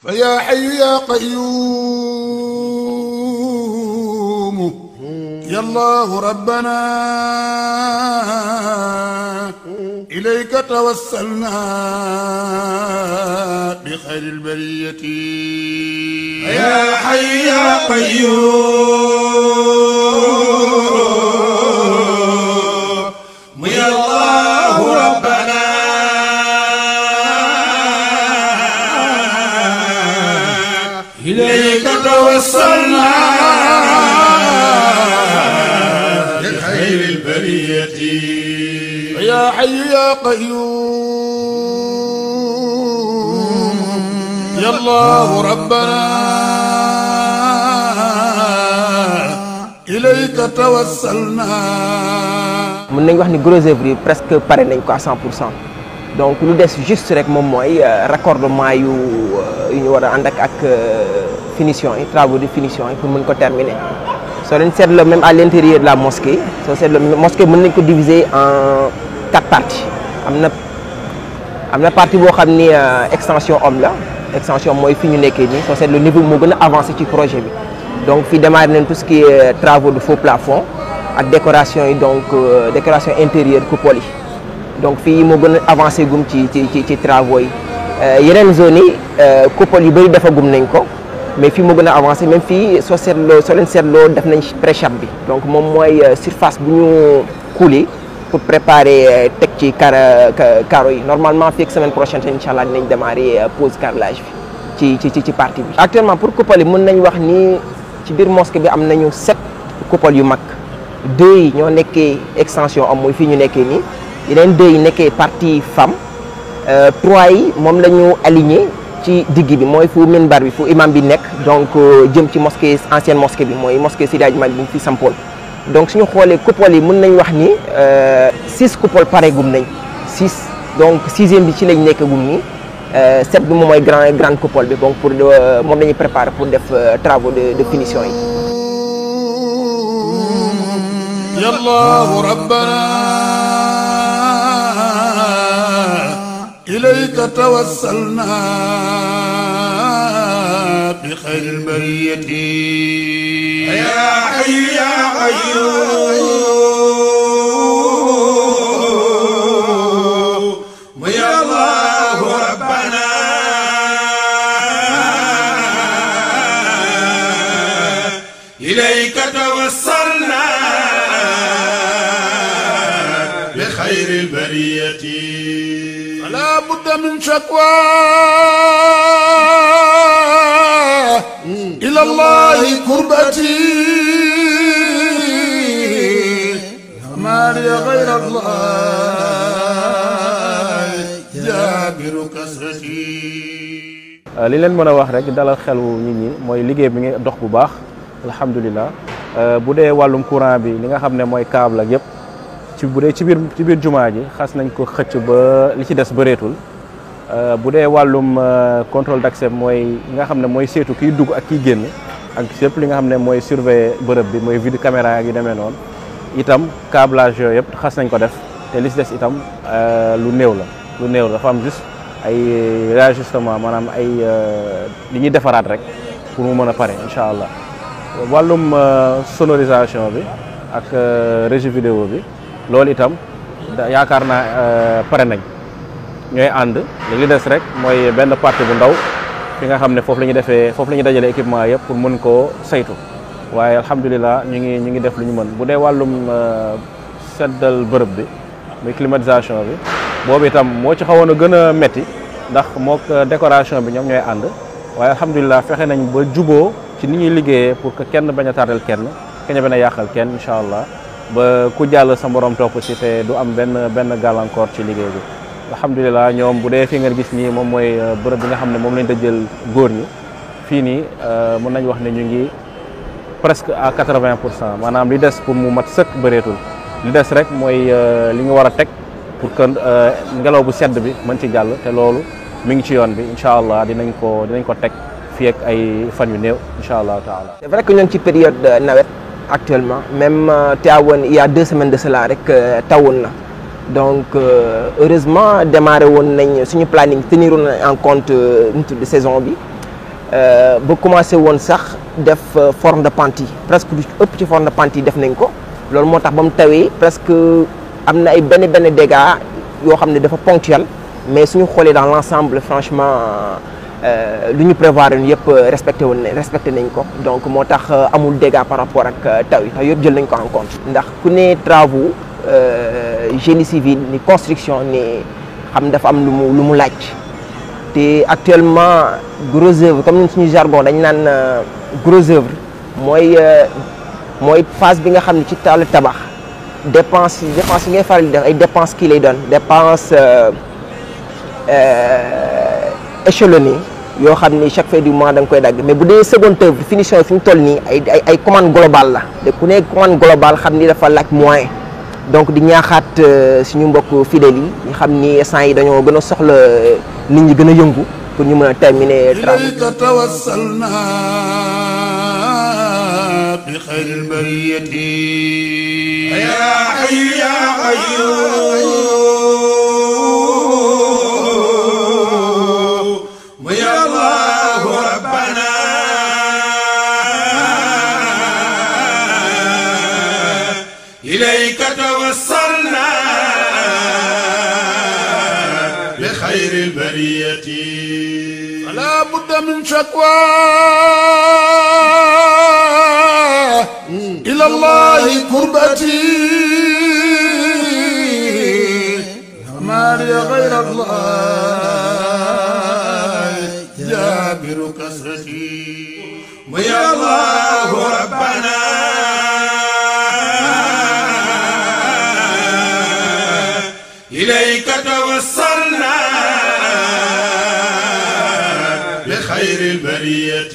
فيا حي يا قيوم يا الله ربنا إليك توسلنا بخير البرية يا حي يا قيوم يا الله ربنا إليك توسلنا بخير البرية يا حي يا قيوم يا الله ربنا إليك توسلنا. mën nañ wax ni gros œuvre yi presque pare nañ ko à 100%. donc lu des juste rek moom mooy raccordement yu ñu war a ànd ak finition yi travaux de finition yi pour mën ko terminer. soo leen seetloo même à l'intérieur de la mosquée soo seetloo mosquée mën nañ ko diviser en 4 parties. am na partie boo xam ni extension homme la extension mooy fi ñu nekkee nii soo seetloo niveau moo gën a avancé ci projet bi. donc fii démarré nañ tout ce qui est travaux de faux plafond ak décoration yi donc décoration intérieure coupole yi. donc fii moo gën a avancé gum ci travaux yi yeneen zones yi coupole yu bëri dafa gum nañ ko mais fii moo gën a avancé même fii soo leen seetloo def nañ pré-chape bi. donc moom mooy surface bu ñu coulé pour préparer teg ci carreaux yi normalement fii ak semaine prochaine incha allah dinañ démarrer pose carrelage bi ci partie bi. actuellement pour coupole yi mën nañ wax ni ci biir mosquée bi am nañu 7 coupole yu mag 2 yi ñoo nekkee extension am mooy fii ñu nekkee nii. yeneen 2 yi nekkee partie femme 3 yi moom la ñu aligné ci digg bi mooy fu minbar bi fu imam bi nekk donc jëm ci mosquée ancienne mosquée bi mooy mosquée Seydi Hadji Malick bi mu fi sampoon. donc suñu xoolee coupole yi mën nañ wax ni 6 coupole pare gum nañ 6 donc 6e bi ci lañ nekk gum nii 7 bi moom mooy grande coupole bi donc pour moom la ñuy préparer pour def travaux de finition yi. يا الله ربنا إليك توسلنا بخير البرية يا حي يا قيوم يا الله ربنا إليك توسلنا بخير البرية فلا بد من شكوى إلى الله كربتي فما لي غير الله جابر كسرتي. li leen mën a wax rek dalal xelu nit ñi mooy liggéey bi nga dox bu baax alhamdulilah bu dee wàllum courant bi li nga xam ne mooy câble ak yëpp bu dee ci biir jumaa ji xas nañ ko xëcc ba li ci des bëreetul bu dee wàllum contrôle d'accès mooy nga xam ne mooy seetu kiy dugg ak kiy génn ak lépp li nga xam ne mooy surveiller bërëb bi mooy vidéo caméra ak yu demee noonu itam câblage yooyu yëpp xas nañ ko def te li ci des itam lu néew la dafa am juste ay réajustement maanaam ay li ñuy defaraat rek pour mu mën a pare incha allah wàllum sonorisation bi ak régie vidéo bi loolu itam yaakaar naa pare nañ ñooy ànd li des rek mooy benn partie bu ndaw fi nga xam ne foofu la ñuy dajale équipement yëpp pour mën koo saytu waaye alhamdulilah ñu ngi def lu ñu mën bu dee wàllum seddal bërëb bi muy climatisation bi boobu itam moo ci xawoon a gën a metti ndax mook décoration bi ñoom ñooy ànd waaye alhamdulilah fexe nañ ba juboo ci ni ñuy liggéeyee pour que kenn bañ a tardel kenn bañ a yàqal kenn incha allah ba ku jàll sa morom topp ci te du am benn gàllankoor ci liggéey bi alhamdulilah ñoom bu dee fii ngeen gis nii moom mooy bërëb bi nga xam ne moom lañ dëjël góor ñi fii nii mën nañ wax ne ñu ngi presque à 80% maanaam li des pour mu mat sëkk bëreetul li des rek mooy li nga war a teg pour que ngelaw bu sedd bi mën ci jàll te loolu mi ngi ci yoon bi incha allah dinañ ko teg fii ak ay fan yu néew incha allah taala. c'est vrai que ñoo ngi ci période nawet actuellement même Tivaouane il y a 2 semaines de cela rek tawoon na donc heureusement démarré woon nañ suñu planning tenir en compte de saison bi ba commencé woon sax def forme de pente yi presque lu ëpp ci forme de pente yi def nañ ko loolu moo tax ba mu tawee presque am na ay benn dégâts yoo xam ne dafa ponctuel mais suñu xoolee dans l'ensemble franchement lu ñu prévoir woon yëpp respecté nañ ko donc moo tax amul dégâts par rapport ak taw yi taw yëpp jël nañ ko en compte ndax ku ne travaux génie civil ni construction ni xam dafa am lu mu laaj te actuellement gros œuvre comme ñun suñu jargon dañ naan gros œuvre mooy phase bi nga xam ne ci taal tabax dépense yi ngay faral di def ay dépense kii lay doon dépense échelonné yoo xam ni chaque fin du mois da nga koy dagg mais bu dee seconde œuvre finition yi fi ñu toll nii ay commande globale la te ku ne commande globale xam ni dafa laaj moyen donc di ñaaxaat suñu mbokk fidèles yi ñu xam ni instant yi dañoo gën a soxla nit ñi gën a yëngu pour ñu mën a terminer travaux. ilayka tawassalna bi xayril bariyati ya hayyu ya qayyum ya Allahu rabbana ilayka tawassalna bi xayril bariyati fala budda min shakwa ila Allahi kurbati ma li ghayra Allah جابر كسرتي يا الله ربنا إليك توسلنا بخير البرية